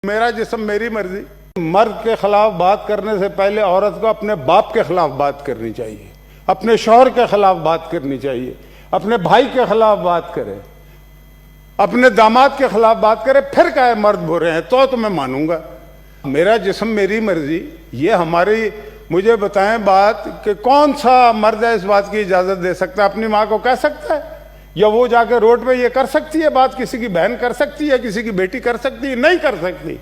میرا جسم میری مرضی. مرد کے خلاف بات کرنے سے پہلے عورت کو اپنے باپ کے خلاف بات کرنی چاہیے, اپنے شوہر کے خلاف بات کرنی چاہیے, اپنے بھائی کے خلاف بات کرے, اپنے داماد کے خلاف بات کرے, پھر کہے مرد برے ہیں تو میں مانوں گا. میرا جسم میری مرضی, یہ ہماری, مجھے بتائیں بات کہ کون سا مرد ہے اس بات کی اجازت دے سکتا ہے؟ اپنی ماں کو کہہ سکتا ہے؟ یا وہ جا کے روڈ پہ یہ کر سکتی ہے بات؟ کسی کی بہن کر سکتی ہے, کسی کی بیٹی کر سکتی ہے؟ نہیں کر سکتی.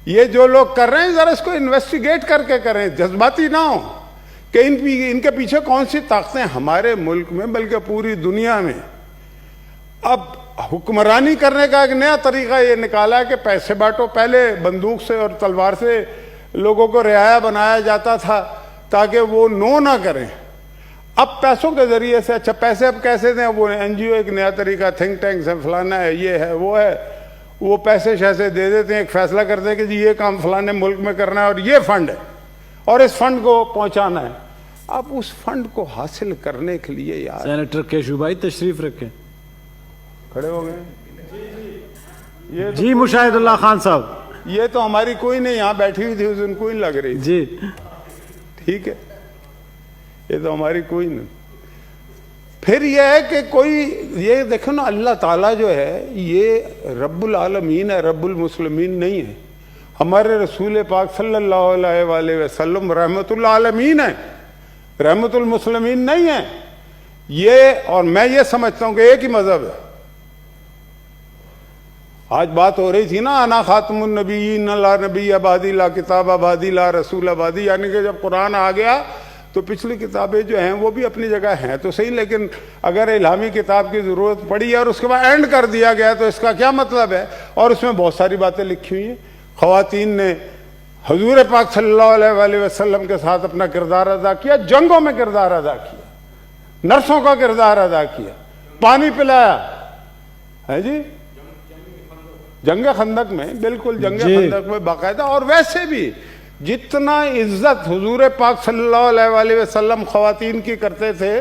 یہ جو لوگ کر رہے ہیں ذرا اس کو انویسٹیگیٹ کر کے کریں, جذباتی نہ ہو کہ ان کے پیچھے کون سی طاقتیں ہمارے ملک میں بلکہ پوری دنیا میں. اب حکمرانی کرنے کا ایک نیا طریقہ یہ نکالا ہے کہ پیسے بانٹو. پہلے بندوق سے اور تلوار سے لوگوں کو رعایا بنایا جاتا تھا تاکہ وہ نو نہ کریں. اب پیسوں کے ذریعے سے, اچھا پیسے اب کیسے دیں؟ وہ NGO ایک نیا طریقہ, تھنک ٹینکس ہے, فلانا ہے, یہ ہے, وہ ہے, وہ پیسے شیسے دے دیتے ہیں, ایک فیصلہ کرتے ہیں کہ جی یہ کام فلانے ملک میں کرنا ہے اور یہ فنڈ ہے اور اس فنڈ کو پہنچانا ہے. اب اس فنڈ کو حاصل کرنے کے لیے یار سینیٹر کیشو بھائی تشریف رکھیں, کھڑے ہو گئے. جی مشاہد اللہ خان صاحب, یہ تو ہماری کوئی نہیں یہاں بیٹھی ہوئی تھی اس دن, کوئی لگ رہی جی ٹھیک ہے, یہ تو ہماری کوئی نہیں. پھر یہ ہے کہ کوئی, یہ دیکھو نا, اللہ تعالیٰ جو ہے یہ رب العالمین ہے, رب المسلمین نہیں ہے. ہمارے رسول پاک صلی اللہ علیہ وآلہ وسلم رحمت العالمین ہے, رحمت المسلمین نہیں ہے یہ. اور میں یہ سمجھتا ہوں کہ ایک ہی مذہب ہے. آج بات ہو رہی تھی نا, انا خاتم النبیین لا نبی آبادی لا کتاب آبادی لا رسول آبادی, یعنی کہ جب قرآن آ گیا تو پچھلی کتابیں جو ہیں وہ بھی اپنی جگہ ہیں تو صحیح, لیکن اگر الہامی کتاب کی ضرورت پڑی ہے اور اس کے بعد اینڈ کر دیا گیا تو اس کا کیا مطلب ہے؟ اور اس میں بہت ساری باتیں لکھی ہوئی ہیں. خواتین نے حضور پاک صلی اللہ علیہ وآلہ وسلم کے ساتھ اپنا کردار ادا کیا, جنگوں میں کردار ادا کیا, نرسوں کا کردار ادا کیا, پانی پلایا ہے جی, جنگ خندق میں, بالکل جنگ خندق میں باقاعدہ. اور ویسے بھی جتنا عزت حضور پاک صلی اللہ علیہ وآلہ وسلم خواتین کی کرتے تھے.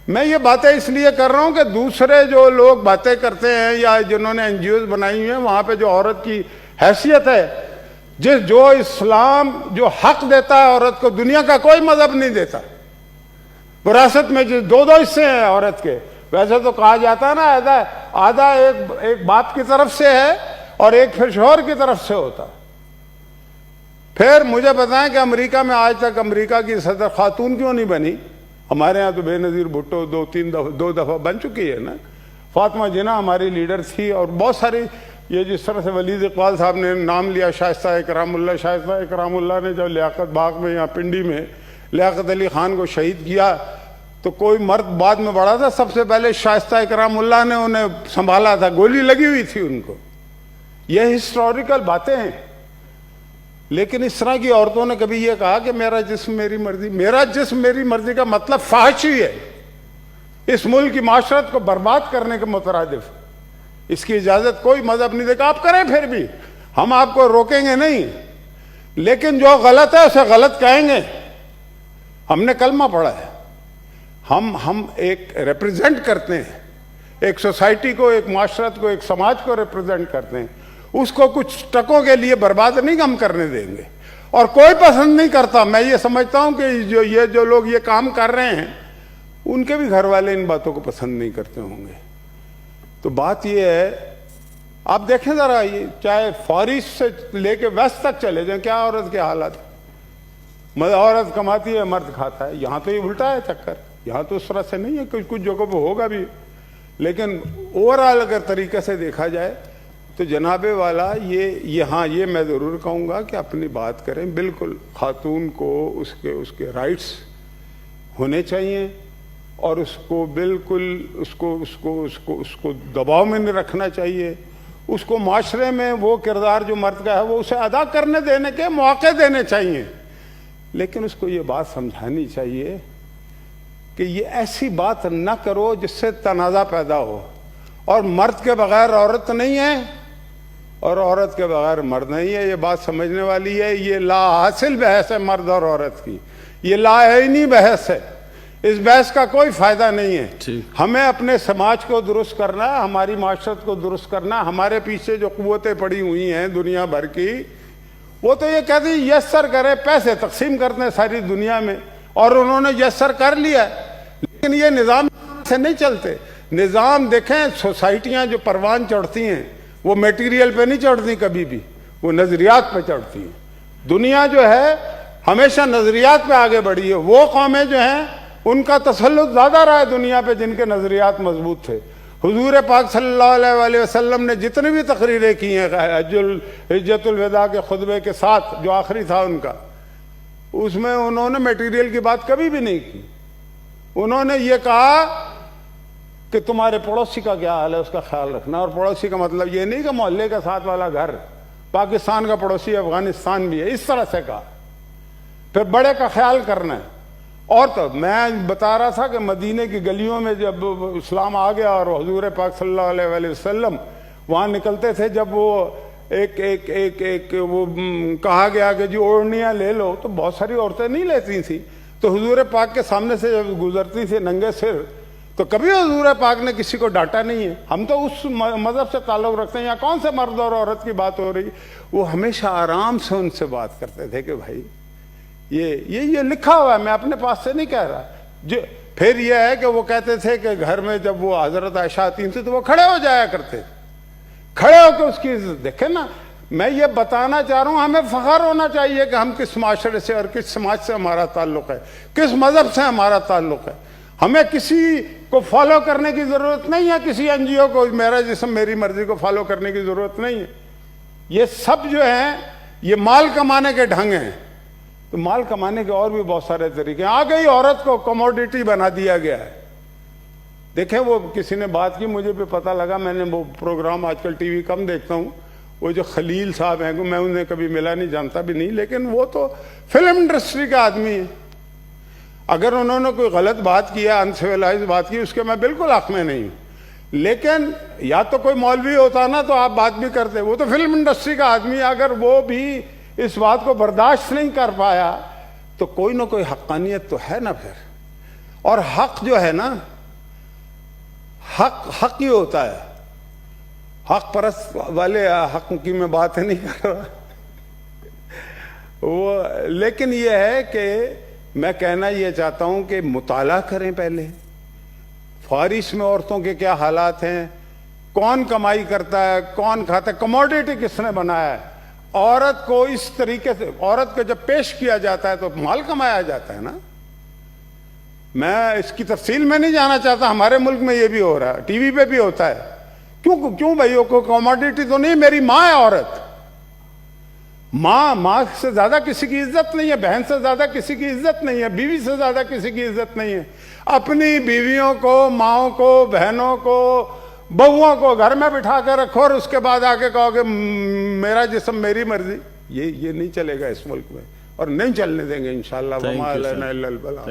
میں یہ باتیں اس لیے کر رہا ہوں کہ دوسرے جو لوگ باتیں کرتے ہیں یا جنہوں نے NGOs بنائی ہوئی ہیں, وہاں پہ جو عورت کی حیثیت ہے, جو اسلام جو حق دیتا ہے عورت کو, دنیا کا کوئی مذہب نہیں دیتا. وراثت میں جو دو حصے ہیں عورت کے, ویسے تو کہا جاتا ہے نا آدھا ایک باپ کی طرف سے ہے اور ایک پھر شوہر کی طرف سے ہوتا. پھر مجھے بتائیں کہ امریکہ میں آج تک امریکہ کی صدر خاتون کیوں نہیں بنی؟ ہمارے ہاں تو بے نظیر بھٹو دو دفعہ بن چکی ہے نا. فاطمہ جناح ہماری لیڈر تھی, اور بہت ساری, یہ جس طرح سے ولید اقبال صاحب نے نام لیا, شائستہ اکرام اللہ. شائستہ اکرام اللہ نے جب لیاقت باغ میں یا پنڈی میں لیاقت علی خان کو شہید کیا تو کوئی مرد بعد میں بڑھا تھا, سب سے پہلے شائستہ اکرام اللہ نے انہیں سنبھالا تھا, گولی لگی ہوئی تھی ان کو. یہ ہسٹوریکل باتیں ہیں. لیکن اس طرح کی عورتوں نے کبھی یہ کہا کہ میرا جسم میری مرضی. میرا جسم میری مرضی کا مطلب فحاشی ہے, اس ملک کی معاشرت کو برباد کرنے کے مترادف. اس کی اجازت کوئی مذہب نہیں دے گا. آپ کریں پھر بھی, ہم آپ کو روکیں گے نہیں, لیکن جو غلط ہے اسے غلط کہیں گے. ہم نے کلمہ پڑھا ہے, ہم ایک ریپرزینٹ کرتے ہیں, ایک سوسائٹی کو, ایک معاشرت کو, ایک سماج کو ریپرزینٹ کرتے ہیں. اس کو کچھ ٹکوں کے لیے برباد نہیں ہم کرنے دیں گے. اور کوئی پسند نہیں کرتا. میں یہ سمجھتا ہوں کہ جو لوگ یہ کام کر رہے ہیں ان کے بھی گھر والے ان باتوں کو پسند نہیں کرتے ہوں گے. تو بات یہ ہے, آپ دیکھیں ذرا, یہ چاہے فارس سے لے کے ویسٹ تک چلے جائیں, کیا عورت کے حالات. عورت کماتی ہے, مرد کھاتا ہے. یہاں تو یہ الٹا ہے چکر, یہاں تو اس طرح سے نہیں ہے, کچھ جگہوں پہ ہوگا بھی, لیکن اوورآل اگر طریقے سے دیکھا جائے تو جناب والا یہ میں ضرور کہوں گا کہ اپنی بات کریں. بالکل خاتون کو اس کے رائٹس ہونے چاہیے, اور اس کو بالکل اس کو دباؤ میں نہیں رکھنا چاہیے. اس کو معاشرے میں وہ کردار جو مرد کا ہے وہ اسے ادا کرنے دینے کے مواقع دینے چاہیے. لیکن اس کو یہ بات سمجھانی چاہیے کہ یہ ایسی بات نہ کرو جس سے تنازع پیدا ہو. اور مرد کے بغیر عورت نہیں ہے اور عورت کے بغیر مرد نہیں ہے. یہ بات سمجھنے والی ہے. یہ لا حاصل بحث ہے مرد اور عورت کی, یہ لا عینی بحث ہے. اس بحث کا کوئی فائدہ نہیں ہے. ٹھیک. ہمیں اپنے سماج کو درست کرنا ہے, ہماری معاشرت کو درست کرنا. ہمارے پیچھے جو قوتیں پڑی ہوئی ہیں دنیا بھر کی, وہ تو یہ کہتے ہیں یسر کرے, پیسے تقسیم کرتے ہیں ساری دنیا میں, اور انہوں نے یسر کر لیا. لیکن یہ نظام سے نہیں چلتے. نظام دیکھیں, سوسائٹیاں جو پروان چڑھتی ہیں وہ میٹیریل پہ نہیں چڑھتی کبھی بھی, وہ نظریات پہ چڑھتی ہیں. دنیا جو ہے ہمیشہ نظریات پہ آگے بڑھی ہے. وہ قومیں جو ہیں ان کا تسلط زیادہ رہا ہے دنیا پہ جن کے نظریات مضبوط تھے. حضور پاک صلی اللہ علیہ وسلم نے جتنی بھی تقریریں کی ہیں حجۃ الوداع کے خطبے کے ساتھ جو آخری تھا ان کا, اس میں انہوں نے میٹیریل کی بات کبھی بھی نہیں کی. انہوں نے یہ کہا کہ تمہارے پڑوسی کا کیا حال ہے اس کا خیال رکھنا. اور پڑوسی کا مطلب یہ نہیں کہ محلے کے ساتھ والا گھر, پاکستان کا پڑوسی افغانستان بھی ہے, اس طرح سے کہا. پھر بڑے کا خیال کرنا ہے. اور تو میں بتا رہا تھا کہ مدینے کی گلیوں میں جب اسلام آ گیا اور حضور پاک صلی اللہ علیہ وسلم وہاں نکلتے تھے, جب وہ ایک وہ کہا گیا کہ جی اوڑھنیاں لے لو, تو بہت ساری عورتیں نہیں لیتی تھیں. تو حضور پاک کے سامنے سے جب گزرتی تھی ننگے سر, تو کبھی حضور پاک نے کسی کو ڈانٹا نہیں ہے. ہم تو اس مذہب سے تعلق رکھتے ہیں, یا کون سے مرد اور عورت کی بات ہو رہی, وہ ہمیشہ آرام سے ان سے بات کرتے تھے کہ بھائی یہ لکھا ہوا ہے, میں اپنے پاس سے نہیں کہہ رہا. پھر یہ ہے کہ وہ کہتے تھے کہ گھر میں جب وہ حضرت عائشہ آتی تھی تو وہ کھڑے ہو جایا کرتے, کھڑے ہو کے اس کی عزت. دیکھیں نا, میں یہ بتانا چاہ رہا ہوں, ہمیں فخر ہونا چاہیے کہ ہم کس معاشرے سے اور کس سماج سے ہمارا تعلق ہے, کس مذہب سے ہمارا تعلق ہے. ہمیں کسی کو فالو کرنے کی ضرورت نہیں ہے, کسی این جی او کو میرا جسم میری مرضی کو فالو کرنے کی ضرورت نہیں ہے. یہ سب جو ہیں یہ مال کمانے کے ڈھنگ ہیں. تو مال کمانے کے اور بھی بہت سارے طریقے ہیں. آ گئی عورت کو کموڈیٹی بنا دیا گیا ہے. دیکھیں وہ کسی نے بات کی, مجھے بھی پتہ لگا, میں نے وہ پروگرام آج کل ٹی وی کم دیکھتا ہوں, وہ جو خلیل صاحب ہیں, میں انہیں کبھی ملا نہیں, جانتا بھی نہیں, لیکن وہ تو فلم انڈسٹری کا آدمی ہے. اگر انہوں نے کوئی غلط بات کیا, انسیولائز بات کی, اس کے میں بالکل حق میں نہیں ہوں. لیکن یا تو کوئی مولوی ہوتا نا تو آپ بات بھی کرتے. وہ تو فلم انڈسٹری کا آدمی ہے. اگر وہ بھی اس بات کو برداشت نہیں کر پایا تو کوئی نہ کوئی حقانیت تو ہے نا پھر. اور حق جو ہے نا, حق ہی ہوتا ہے. حق پرست والے حق کی میں بات نہیں کر رہا وہ, لیکن یہ ہے کہ میں کہنا یہ چاہتا ہوں کہ مطالعہ کریں پہلے. فارس میں عورتوں کے کیا حالات ہیں, کون کمائی کرتا ہے, کون کھاتا ہے, کموڈیٹی کس نے بنایا ہے. عورت کو اس طریقے سے, عورت کو جب پیش کیا جاتا ہے تو مال کمایا جاتا ہے نا. میں اس کی تفصیل میں نہیں جانا چاہتا, ہمارے ملک میں یہ بھی ہو رہا ہے, ٹی وی پہ بھی ہوتا ہے. کیوں بھائیوں کو کموڈیٹی تو نہیں, میری ماں ہے عورت. ماں سے زیادہ کسی کی عزت نہیں ہے, بہن سے زیادہ کسی کی عزت نہیں ہے, بیوی سے زیادہ کسی کی عزت نہیں ہے. اپنی بیویوں کو, ماؤں کو, بہنوں کو, بہوؤں کو گھر میں بٹھا کے رکھو اور اس کے بعد آ کے کہو کہ میرا جسم میری مرضی. یہ نہیں چلے گا اس ملک میں, اور نہیں چلنے دیں گے انشاءاللہ. وما علینا الا البلاغ.